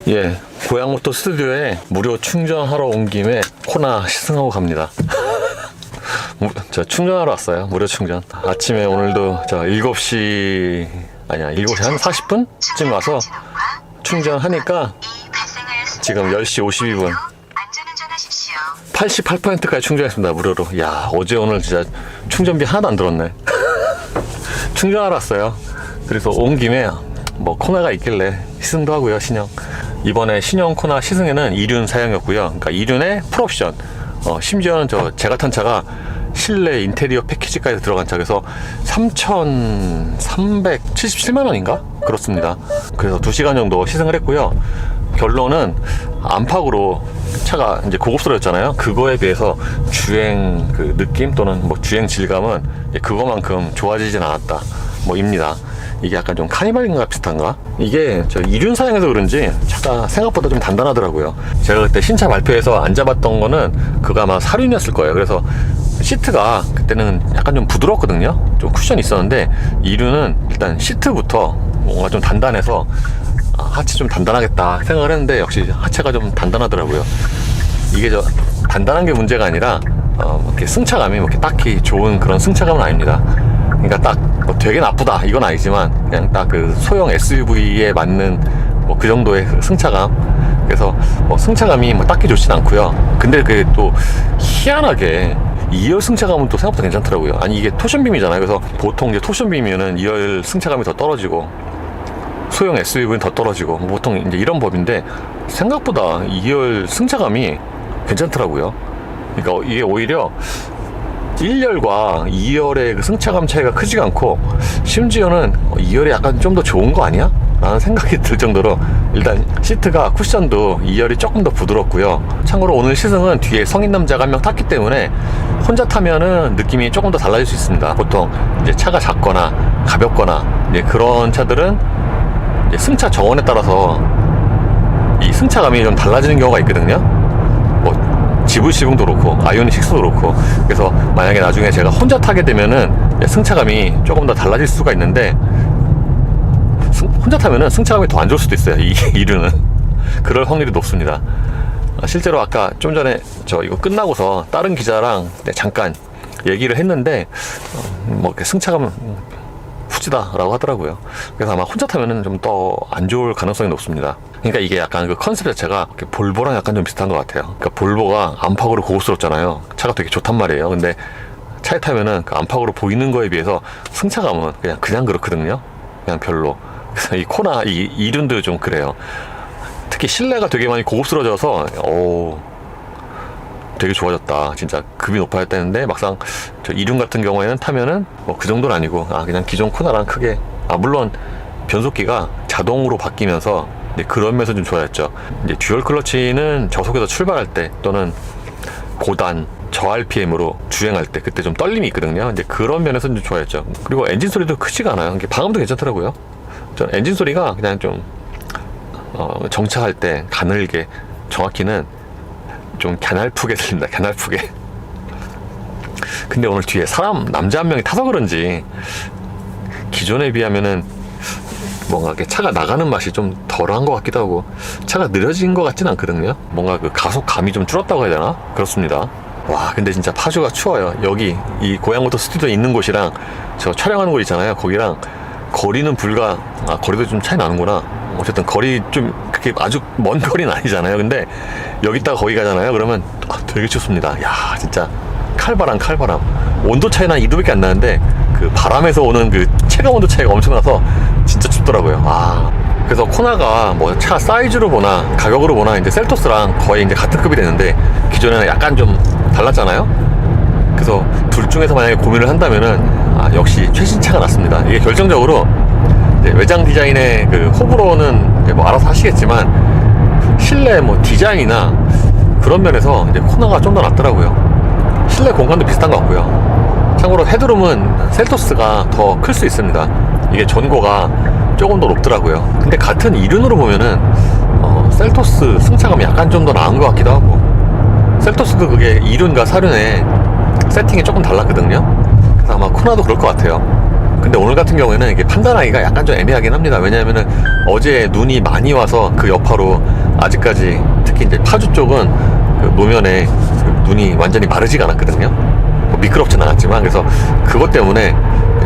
예, 고양모토 스튜디오에 무료 충전하러 온 김에 코나 시승하고 갑니다. 저 충전하러 왔어요. 무료 충전. 아침에 오늘도 저 7시 아니야 7시 한 40분쯤 와서 충전하니까 지금 10시 52분 88%까지 충전했습니다. 무료로. 야, 어제 오늘 진짜 충전비 하나도 안 들었네. 충전하러 왔어요. 그래서 온 김에 뭐 코나가 있길래 시승도 하고요. 신형 이번에 신형 코나 시승에는 2륜 사양이었고요. 그러니까 2륜에 풀옵션, 심지어는 제가 탄 차가 실내 인테리어 패키지까지 들어간 차. 그래서 3,377만 원인가? 그렇습니다. 그래서 2시간 정도 시승을 했고요. 결론은 안팎으로 차가 이제 고급스러웠잖아요. 그거에 비해서 주행 그 느낌 또는 뭐 주행 질감은 그거만큼 좋아지진 않았다. 뭐입니다. 이게 약간 좀 카니발인가 비슷한가? 이게 저 2륜 사양해서 그런지 차가 생각보다 좀 단단하더라고요. 제가 그때 신차 발표에서 앉아봤던 거는 그거 아마 4륜이었을 거예요. 그래서 시트가 그때는 약간 좀 부드럽거든요. 좀 쿠션이 있었는데 2륜은 일단 시트부터 뭔가 좀 단단해서 하체 좀 단단하겠다 생각을 했는데 역시 하체가 좀 단단하더라고요. 이게 저 단단한 게 문제가 아니라 이렇게 승차감이 뭐 이렇게 딱히 좋은 그런 승차감은 아닙니다. 그러니까 딱 뭐 되게 나쁘다 이건 아니지만 그냥 딱 그 소형 SUV에 맞는 뭐 그 정도의 승차감. 그래서 뭐 승차감이 뭐 딱히 좋진 않고요. 근데 그게 또 희한하게 2열 승차감은 또 생각보다 괜찮더라고요. 아니 이게 토션빔이잖아요. 그래서 보통 이제 토션빔이면은 2열 승차감이 더 떨어지고 소형 SUV는 더 떨어지고 보통 이제 이런 법인데 생각보다 2열 승차감이 괜찮더라고요. 그러니까 이게 오히려 1열과 2열의 그 승차감 차이가 크지가 않고 심지어는 2열이 약간 좀 더 좋은 거 아니야? 라는 생각이 들 정도로 일단 시트가 쿠션도 2열이 조금 더 부드럽고요. 참고로 오늘 시승은 뒤에 성인 남자가 한 명 탔기 때문에 혼자 타면은 느낌이 조금 더 달라질 수 있습니다. 보통 이제 차가 작거나 가볍거나 이제 그런 차들은 이제 승차 정원에 따라서 이 승차감이 좀 달라지는 경우가 있거든요. 뭐 GV70도 그렇고 아이오닉 6도 그렇고. 그래서 만약에 나중에 제가 혼자 타게 되면은 승차감이 조금 더 달라질 수가 있는데 혼자 타면은 승차감이 더 안 좋을 수도 있어요. 이 이륜은 그럴 확률이 높습니다. 실제로 아까 좀 전에 저 이거 끝나고서 다른 기자랑 잠깐 얘기를 했는데 뭐 이렇게 승차감은 후지다라고 하더라고요. 그래서 아마 혼자 타면은 좀 더 안 좋을 가능성이 높습니다. 그러니까 이게 약간 그 컨셉 자체가 볼보랑 약간 좀 비슷한 것 같아요. 그러니까 볼보가 안팎으로 고급스럽잖아요. 차가 되게 좋단 말이에요. 근데 차에 타면은 그 안팎으로 보이는 거에 비해서 승차감은 그냥 그렇거든요. 그냥 별로. 그래서 이 코나 이 이륜도 좀 그래요. 특히 실내가 되게 많이 고급스러워져서 되게 좋아졌다. 진짜 급이 높아졌다는데 막상 저 이륜 같은 경우에는 타면은 뭐 그 정도는 아니고 그냥 기존 코나랑 크게 물론 변속기가 자동으로 바뀌면서 그런 면에서 좀 좋아졌죠. 이제 듀얼 클러치는 저속에서 출발할 때 또는 고단 저 RPM으로 주행할 때 그때 좀 떨림이 있거든요. 이제 그런 면에서 좀 좋아졌죠. 그리고 엔진 소리도 크지가 않아요. 이게 방음도 괜찮더라고요. 전 엔진 소리가 그냥 좀 정차할 때 가늘게, 정확히는 좀 갸날프게 들립니다. 갸날프게. 근데 오늘 뒤에 남자 한 명이 타서 그런지 기존에 비하면은 뭔가 이렇게 차가 나가는 맛이 좀 덜한 것 같기도 하고 차가 느려진 것 같진 않거든요. 뭔가 그 가속감이 좀 줄었다고 해야 되나? 그렇습니다. 와, 근데 진짜 파주가 추워요. 여기 이 고양모토 스튜디오 있는 곳이랑 저 촬영하는 곳 있잖아요. 거기랑 거리는 거리도 좀 차이 나는구나. 어쨌든 거리 좀 그렇게 아주 먼 거리는 아니잖아요. 근데 여기다가 거기 가잖아요. 그러면 되게 춥습니다. 야, 진짜 칼바람. 온도 차이는 한 2도밖에 안 나는데 그 바람에서 오는 그 체감 온도 차이가 엄청나서 진짜 춥더라고요. 그래서 코나가 뭐 차 사이즈로 보나 가격으로 보나 이제 셀토스랑 거의 이제 같은 급이 되는데 기존에는 약간 좀 달랐잖아요. 그래서 둘 중에서 만약에 고민을 한다면은 역시 최신차가 낫습니다. 이게 결정적으로 이제 외장 디자인의 그 호불호는 이제 뭐 알아서 하시겠지만 실내 뭐 디자인이나 그런 면에서 이제 코나가 좀 더 낫더라고요. 실내 공간도 비슷한 것 같고요. 참고로 헤드룸은 셀토스가 더 클 수 있습니다. 이게 전고가 조금 더 높더라고요. 근데 같은 이륜으로 보면은 셀토스 승차감이 약간 좀 더 나은 것 같기도 하고 셀토스도 그게 2륜과 4륜의 세팅이 조금 달랐거든요. 그래서 아마 코나도 그럴 것 같아요. 근데 오늘 같은 경우에는 이게 판단하기가 약간 좀 애매하긴 합니다. 왜냐하면은 어제 눈이 많이 와서 그 여파로 아직까지 특히 이제 파주 쪽은 그 노면에 그 눈이 완전히 마르지가 않았거든요. 뭐 미끄럽진 않았지만, 그래서 그것 때문에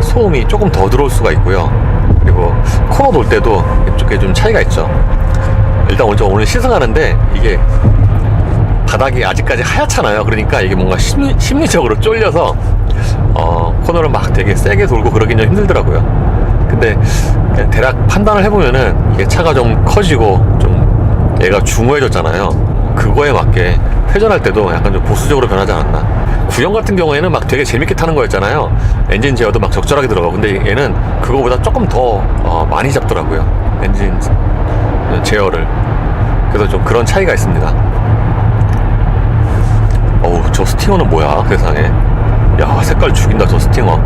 소음이 조금 더 들어올 수가 있고요. 그리고 코너 돌 때도 이쪽에 좀 차이가 있죠. 일단 오늘 시승하는데 이게 바닥이 아직까지 하얗잖아요. 그러니까 이게 뭔가 심리적으로 쫄려서 코너를 막 되게 세게 돌고 그러긴 좀 힘들더라고요. 근데 그냥 대략 판단을 해보면은 이게 차가 좀 커지고 좀 얘가 중후해졌잖아요. 그거에 맞게 회전할 때도 약간 좀 보수적으로 변하지 않았나. 구형 같은 경우에는 막 되게 재밌게 타는 거였잖아요. 엔진 제어도 막 적절하게 들어가고. 근데 얘는 그거보다 조금 더 많이 잡더라고요, 엔진 제어를. 그래서 좀 그런 차이가 있습니다. 어우, 저 스팅어는 뭐야, 세상에. 야, 색깔 죽인다, 저 스팅어.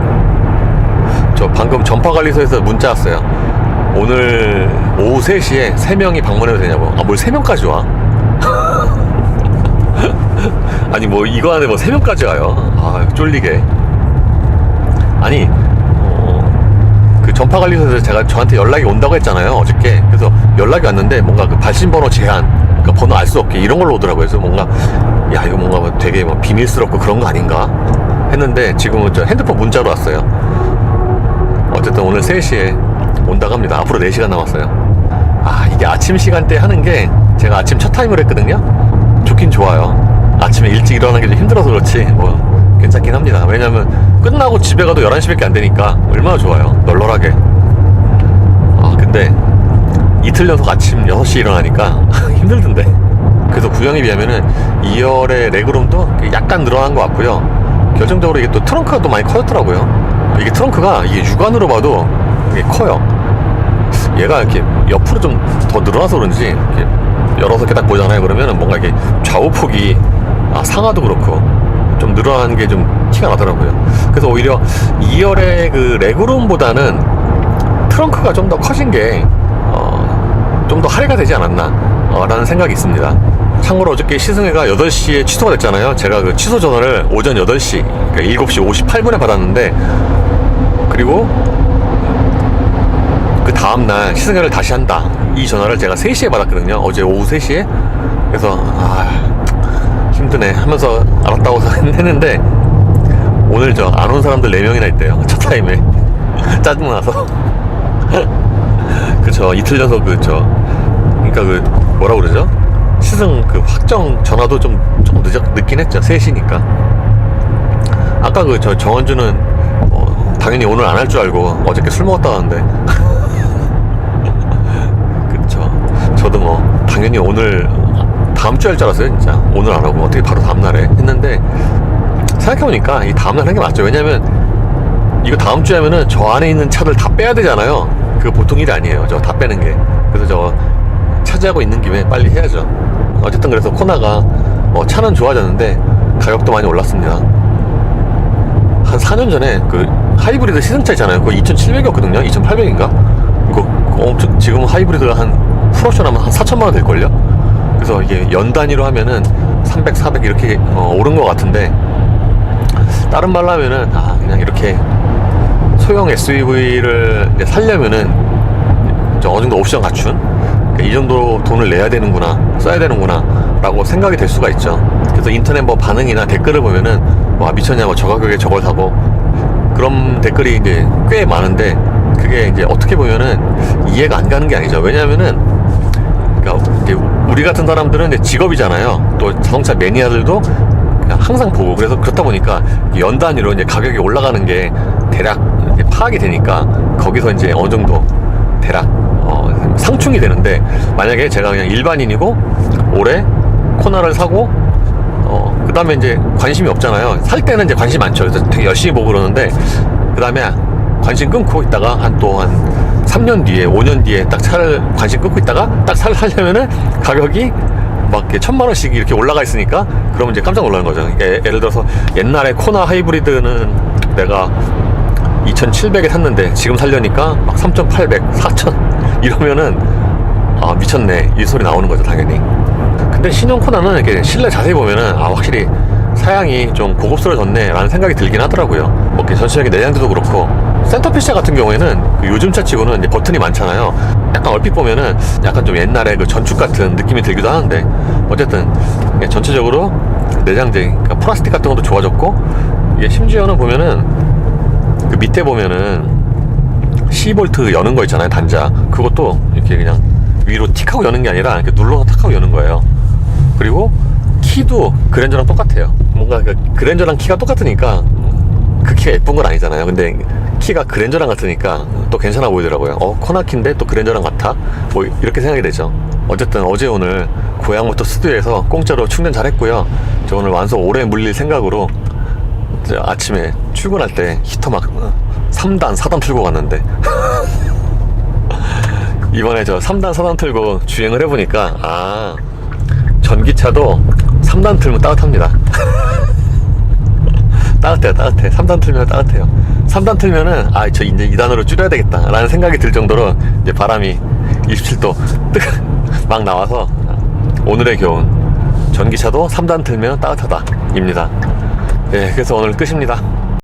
저 방금 전파관리소에서 문자 왔어요. 오늘 오후 3시에 3명이 방문해도 되냐고. 아, 뭘 3명까지 와? 아니, 뭐 이거 안에 뭐 3명까지 와요? 아, 쫄리게. 아니, 그 전파관리소에서 저한테 연락이 온다고 했잖아요, 어저께. 그래서 연락이 왔는데 뭔가 그 발신번호 제한, 그러니까 번호 알 수 없게 이런 걸로 오더라고요. 그래서 뭔가, 야, 이거 뭔가 뭐 되게 뭐 비밀스럽고 그런 거 아닌가 했는데, 지금은 저 핸드폰 문자로 왔어요. 어쨌든 오늘 3시에 온다고 합니다. 앞으로 4시간 남았어요. 아, 이게 아침 시간대 하는 게, 제가 아침 첫 타임을 했거든요. 좋긴 좋아요. 아침에 일찍 일어나는 게 좀 힘들어서 그렇지 뭐 괜찮긴 합니다. 왜냐면 끝나고 집에 가도 11시밖에 안 되니까 얼마나 좋아요, 널널하게. 아, 근데 이틀 연속 아침 6시 일어나니까 힘들던데. 그래서 구형에 비하면은 2열의 레그룸도 약간 늘어난 것 같고요. 결정적으로 이게 또 트렁크가 또 많이 커졌더라고요. 이게 트렁크가 이게 육안으로 봐도 이게 커요. 얘가 이렇게 옆으로 좀 더 늘어나서 그런지 이렇게 열어서 이렇게 딱 보잖아요. 그러면은 뭔가 이게 좌우폭이 상하도 그렇고 좀 늘어나는 게 좀 티가 나더라고요. 그래서 오히려 2열의 그 레그룸보다는 트렁크가 좀 더 커진 게 좀 더 할애가 되지 않았나 라는 생각이 있습니다. 참고로 어저께 시승회가 8시에 취소가 됐잖아요. 제가 그 취소 전화를 오전 8시, 그러니까 7시 58분에 받았는데, 그리고 그 다음날 시승회를 다시 한다, 이 전화를 제가 3시에 받았거든요. 어제 오후 3시에. 그래서 힘드네 하면서 알았다고 했는데, 오늘 저 안 온 사람들 4명이나 있대요, 첫 타임에. 짜증나서. 그쵸, 이틀 연속 그러니까 그 뭐라 그러죠? 시승 그 확정 전화도 좀 늦긴 했죠. 3시니까. 아까 그 정원주는 당연히 오늘 안 할 줄 알고 어저께 술 먹었다 하는데. 그쵸. 저도 뭐 당연히 오늘 다음 주에 할 줄 알았어요, 진짜. 오늘 안 하고 어떻게 바로 다음날에 했는데, 생각해보니까 이 다음날 하는 게 맞죠. 왜냐면 이거 다음 주에 하면은 저 안에 있는 차들 다 빼야 되잖아요. 그거 보통 일이 아니에요, 저 다 빼는 게. 그래서 저 차지하고 있는 김에 빨리 해야죠. 어쨌든 그래서 코나가 차는 좋아졌는데 가격도 많이 올랐습니다. 한 4년 전에 그 하이브리드 시승차 있잖아요. 그거 2,700이었거든요 2,800인가? 그거 엄청, 지금 하이브리드가 한 풀옵션 하면 한 4,000만원 될걸요? 그래서 이게 연 단위로 하면은 300, 400 이렇게 오른 것 같은데, 다른 말로 하면은 그냥 이렇게 소형 SUV를 살려면은 어느 정도 옵션 갖춘, 이 정도 돈을 내야 되는구나, 써야 되는구나 라고 생각이 될 수가 있죠. 그래서 인터넷 뭐 반응이나 댓글을 보면은 와, 미쳤냐, 뭐 저 가격에 저걸 사고, 그런 댓글이 이제 꽤 많은데, 그게 이제 어떻게 보면은 이해가 안 가는 게 아니죠. 왜냐면은 그러니까 우리 같은 사람들은 이제 직업이잖아요. 또 자동차 매니아들도 항상 보고, 그래서 그렇다 보니까 연 단위로 이제 가격이 올라가는 게 대략 이제 파악이 되니까 거기서 이제 어느 정도 대략 상충이 되는데, 만약에 제가 그냥 일반인이고 올해 코나를 사고 그 다음에 이제 관심이 없잖아요. 살 때는 이제 관심 많죠. 그래서 되게 열심히 보고 그러는데, 그 다음에 관심 끊고 있다가 한 3년 뒤에 5년 뒤에 딱 차를 관심 끊고 있다가 딱 살려면은 가격이 막 1,000만원씩 이렇게 올라가 있으니까, 그러면 이제 깜짝 놀라는 거죠. 예를 들어서 옛날에 코나 하이브리드는 내가 2,700에 샀는데 지금 살려니까 막 3,800, 4,000 이러면은 미쳤네, 이 소리 나오는 거죠, 당연히. 근데 신형 코나는 이렇게 실내 자세히 보면은 확실히 사양이 좀 고급스러워졌네 라는 생각이 들긴 하더라고요. 뭐 이렇게 전체적인 내장재도 그렇고 센터피시아 같은 경우에는 그 요즘 차 치고는 이제 버튼이 많잖아요. 약간 얼핏 보면은 약간 좀 옛날에 그 전축 같은 느낌이 들기도 하는데, 어쨌든 전체적으로 내장재, 그러니까 플라스틱 같은 것도 좋아졌고, 이게 심지어는 보면은 그 밑에 보면은 12V 여는 거 있잖아요, 단자. 그것도 이렇게 그냥 위로 틱 하고 여는 게 아니라 이렇게 눌러서 탁 하고 여는 거예요. 그리고 키도 그랜저랑 똑같아요. 뭔가 그 그랜저랑 키가 똑같으니까 그 키가 예쁜 건 아니잖아요. 근데 키가 그랜저랑 같으니까 또 괜찮아 보이더라고요. 코나키인데 또 그랜저랑 같아? 뭐 이렇게 생각이 되죠. 어쨌든 어제 오늘 고양모터 스튜디오에서 공짜로 충전 잘 했고요. 저 오늘 완소 오래 물릴 생각으로 이제 아침에 출근할 때 히터 막 3단 4단 틀고 갔는데 이번에 저 3단 4단 틀고 주행을 해보니까 전기차도 3단 틀면 따뜻합니다. 따뜻해. 3단 틀면 따뜻해요. 3단 틀면은 저 이제 2단으로 줄여야 되겠다 라는 생각이 들 정도로 이제 바람이 27도 막 나와서 오늘의 교훈, 전기차도 3단 틀면 따뜻하다 입니다. 그래서 오늘 끝입니다.